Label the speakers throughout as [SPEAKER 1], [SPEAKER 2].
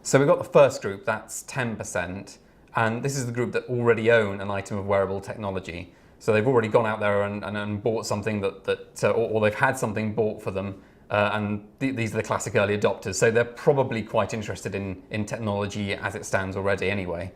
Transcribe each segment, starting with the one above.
[SPEAKER 1] So we've got the first group, that's 10%, and this is the group that already own an item of wearable technology. So they've already gone out there and bought something or they've had something bought for them, and these are the classic early adopters. So they're probably quite interested in technology as it stands already anyway.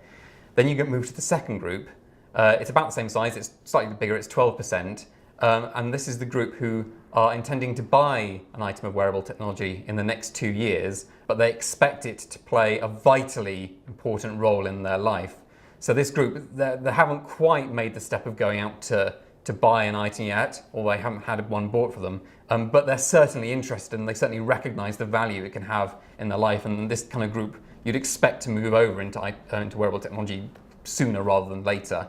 [SPEAKER 1] Then you get moved to the second group. It's about the same size, it's slightly bigger, it's 12%. And this is the group who are intending to buy an item of wearable technology in the next 2 years, but they expect it to play a vitally important role in their life. So this group, they haven't quite made the step of going out to buy an item yet, or they haven't had one bought for them, but they're certainly interested and they certainly recognise the value it can have in their life. And this kind of group, you'd expect to move over into wearable technology sooner rather than later.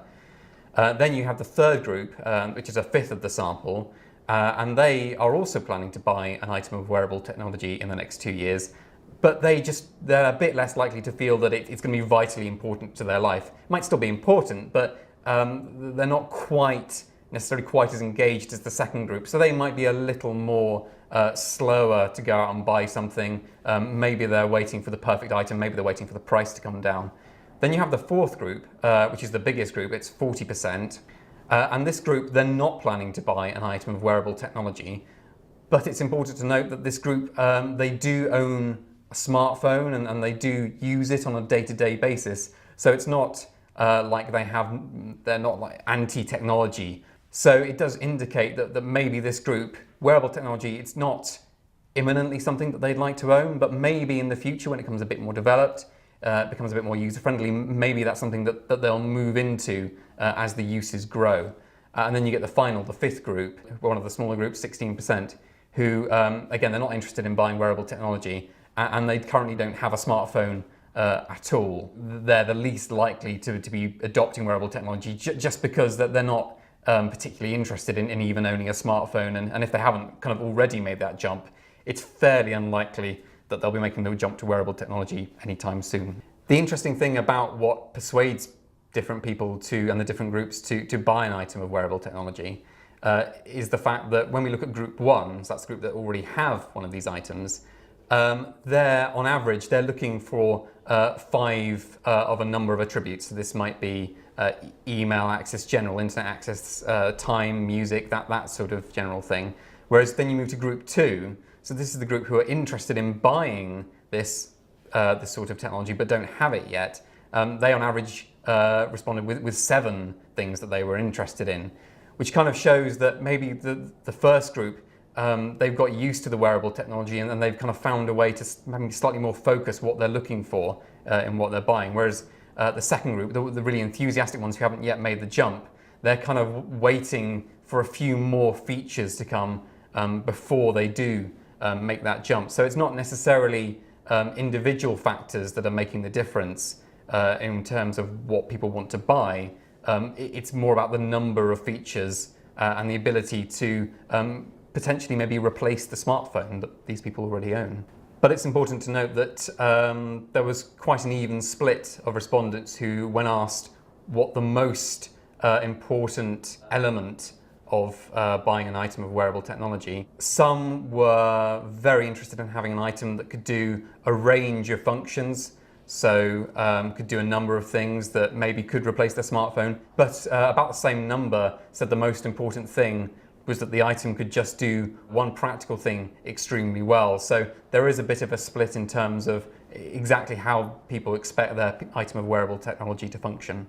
[SPEAKER 1] Then you have the third group, which is a fifth of the sample, and they are also planning to buy an item of wearable technology in the next 2 years, but they're a bit less likely to feel that it's going to be vitally important to their life. It might still be important, but they're not necessarily quite as engaged as the second group, so they might be a little more slower to go out and buy something. Maybe they're waiting for the perfect item, maybe they're waiting for the price to come down. Then you have the fourth group, which is the biggest group, it's 40%. And this group, they're not planning to buy an item of wearable technology, but it's important to note that this group, they do own a smartphone and they do use it on a day-to-day basis. So it's not like they're not like anti-technology. So it does indicate that maybe this group, wearable technology, it's not imminently something that they'd like to own, but maybe in the future when it becomes a bit more developed, becomes a bit more user-friendly, maybe that's something that they'll move into as the uses grow. And then you get the fifth group, one of the smaller groups, 16%, who, again, they're not interested in buying wearable technology, and they currently don't have a smartphone at all. They're the least likely to be adopting wearable technology just because they're not particularly interested in even owning a smartphone, and if they haven't kind of already made that jump, it's fairly unlikely that they'll be making the jump to wearable technology anytime soon. The interesting thing about what persuades different people and the different groups to buy an item of wearable technology is the fact that when we look at group one, so that's the group that already have one of these items, on average, they're looking for 5 of a number of attributes. So this might be email access, general internet access, time, music, that sort of general thing. Whereas then you move to group two, so this is the group who are interested in buying this sort of technology but don't have it yet. They on average responded with 7 things that they were interested in, which kind of shows that maybe the first group, they've got used to the wearable technology and they've kind of found a way to maybe slightly more focus what they're looking for in what they're buying. Whereas the second group, the really enthusiastic ones who haven't yet made the jump, they're kind of waiting for a few more features to come before they do make that jump. So it's not necessarily individual factors that are making the difference in terms of what people want to buy. It's more about the number of features and the ability to potentially maybe replace the smartphone that these people already own. But it's important to note that there was quite an even split of respondents who, when asked what the most important element of buying an item of wearable technology, some were very interested in having an item that could do a range of functions. So could do a number of things that maybe could replace their smartphone, but about the same number said the most important thing was that the item could just do one practical thing extremely well. So there is a bit of a split in terms of exactly how people expect their item of wearable technology to function.